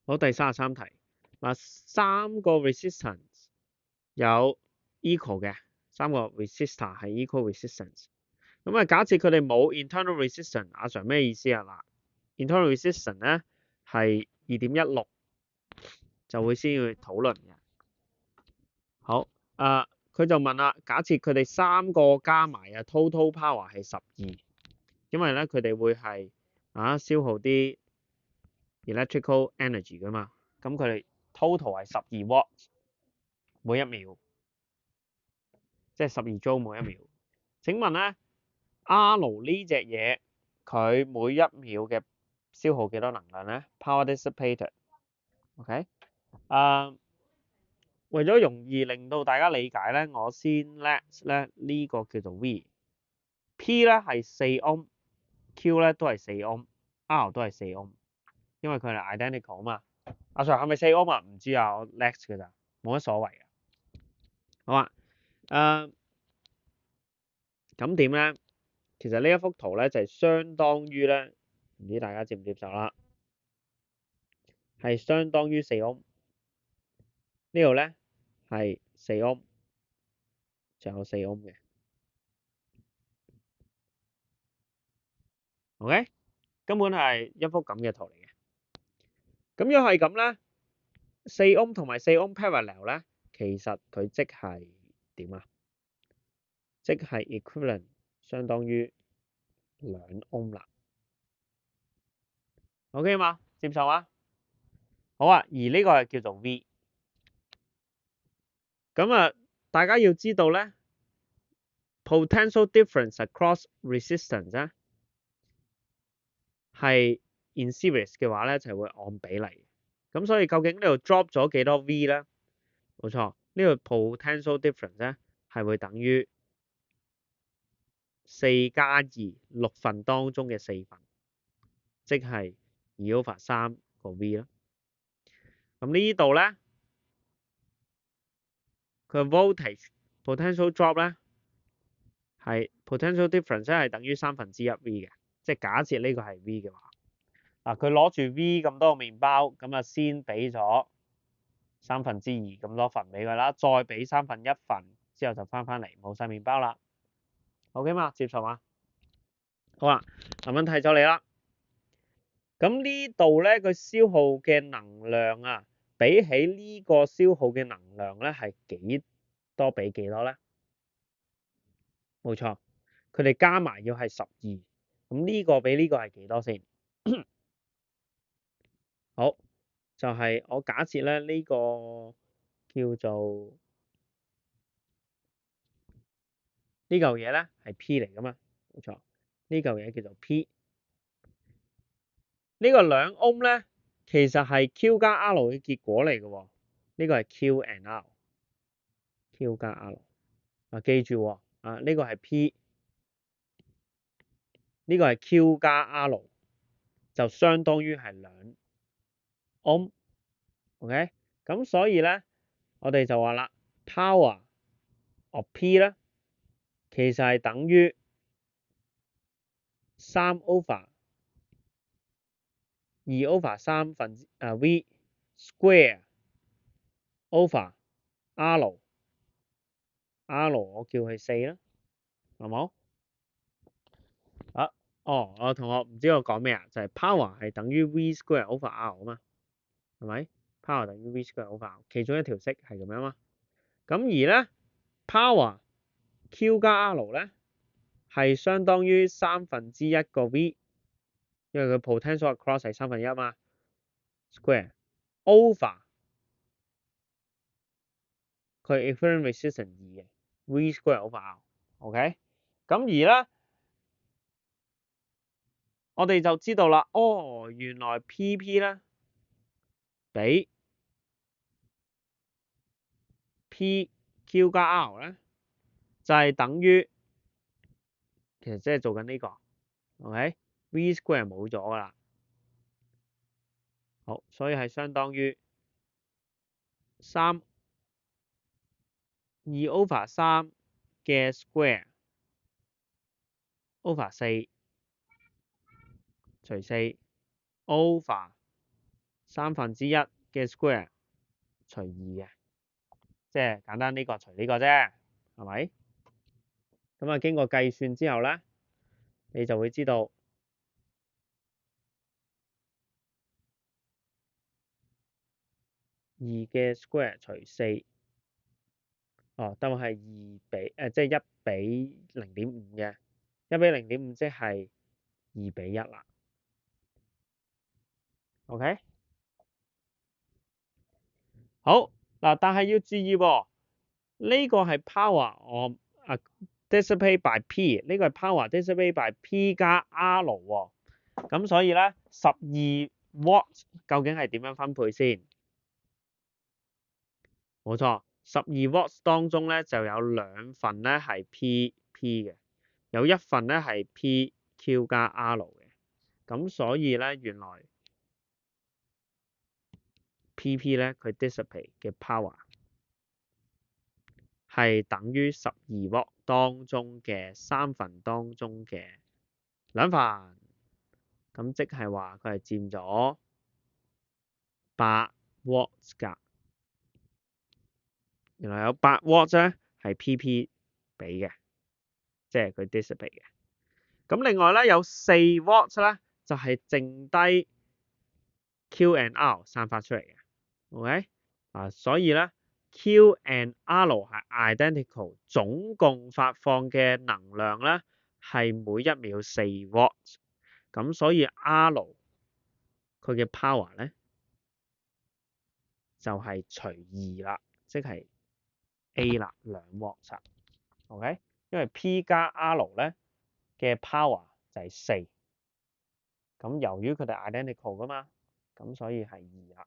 好，第33題。嗱，三個 resistance 有 equal 嘅，三個 resistor 係 equal resistance。咁啊，假設佢哋冇 internal resistance，阿 Sir 咩意思啊？嗱 ，internal resistance 咧係2.16，就會先要討論嘅。好，佢就問啦，假設佢哋三個加埋啊 total power 係12，因為咧佢哋會係消耗啲 electrical energy 噶嘛，咁佢哋 total 係12 watts 每一秒，即係12 joule 每一秒。請問咧 R 呢隻嘢佢每一秒嘅消耗幾多能量咧 ？Power dissipated。OK，為咗容易令到大家理解咧，我先 let 咧呢個叫做 V，P 咧係4 ohm，Q 咧都係4 ohm，R 都係4 ohm，因為佢係 identical 啊嘛。阿 Sir 係咪4 ohm 啊？唔知啊，我 let 嘅咋，冇乜所謂嘅。好啊，咁點咧？其實呢一幅圖咧就係相當於咧，唔知大家接唔接受啦，係相當於4 ohm。呢度咧係4 ohm，就有4 ohm 嘅。OK，根本係一幅咁嘅圖嚟嘅。咁樣係咁咧，4 ohm 同埋4 ohm parallel 咧，其實佢即係點啊？即係 equivalent 相當於2 ohm 啦。OK 嘛？接受啊？好啊，而呢個係叫做 V。咁啊，大家要知道咧 ，potential difference across resistance 咧係 in series 嘅話咧，就會按比例。咁所以究竟呢度 drop 咗幾多 V 咧？冇錯，呢個 potential difference 咧係會等於4加2 6份當中嘅4份，即係2/3個 V 咯。咁呢度咧，佢 voltage potential drop 咧係 potential difference 咧係等於1/3 V 嘅，即係假設呢個係 V 嘅話，佢攞住 V 咁多個麵包，咁啊先俾咗2/3咁多份俾佢啦，再俾1/3份之後就翻嚟冇晒麵包啦。OK 嘛？接受嘛？好啦，問題就嚟啦。咁呢度咧，佢消耗嘅能量啊，比起呢個消耗嘅能量咧，係幾多比幾多咧？冇錯，佢哋加埋要係12。咁呢個比呢個係幾多先？好，就係我假設咧呢個叫做呢嚿嘢咧係 P 嚟噶嘛，冇錯，呢嚿嘢叫做 P。呢個2 ohm 咧，其實係 Q 加 R 嘅結果嚟嘅喎。呢個係 Q and R，Q 加 R。記住喎，呢個係 P，呢個係 Q 加 R，就相當於係2 ohm。OK，咁所以咧，我哋就話啦 ，power of P 咧，其實係等於3/2/3V square over R，R 我叫佢4啦，係冇？我同學唔知我講咩啊？就係 power 係等於 V square over R 啊嘛，係咪 ？power 等於 V square over R，其中一條式係咁樣嘛。咁而咧 power Q 加 R 咧係相當於1/3個 V，因為佢 potential across 係1/3嘛 ，square over 佢 equivalent resistance 2嘅 V square over R。OK，咁而咧我哋就知道啦，原來 PP 咧比 PQ 加 R 咧就係等於，其實即係做緊呢個 ，OK，V square 冇咗噶啦，好，所以係相當於2/3嘅 square over 4除4 over 1/3嘅 square 除2嘅，即係簡單呢個除呢個啫，係咪？咁啊經過計算之後咧，你就會知道2嘅 square 除4，哦，都係2比即係1比0.5嘅，1比0.5即係2比1啦。OK， 好嗱，但係要注意喎，呢個係 power dissipate by P， 呢個係 power dissipate by P 加 R 喎，咁所以咧12 watts 究竟係點樣分配先？冇錯，12 watts 當中咧就有2份咧係 P 嘅，有1份咧係 PQ 加 R 嘅，咁所以咧原來 PP 咧佢 dissipate 嘅 power 係等於12 watt 當中嘅3份當中嘅2份，咁即係話佢係佔咗8 watts 㗎。原來有8 watts 咧係 PP 俾嘅，即係佢 dissipate 嘅。咁另外咧有4 watts 咧就係剩低 Q and R 散發出嚟嘅。OK 所以咧 Q and R 係 identical， 總共發放嘅能量咧係每1秒4 watts， 咁所以 R 佢嘅 power 咧就係除2啦，即係 A 啦，2 watts。OK， 因為 P 加 R 咧嘅 power 就係4，咁由於佢哋 identical 噶嘛，咁所以係2啦。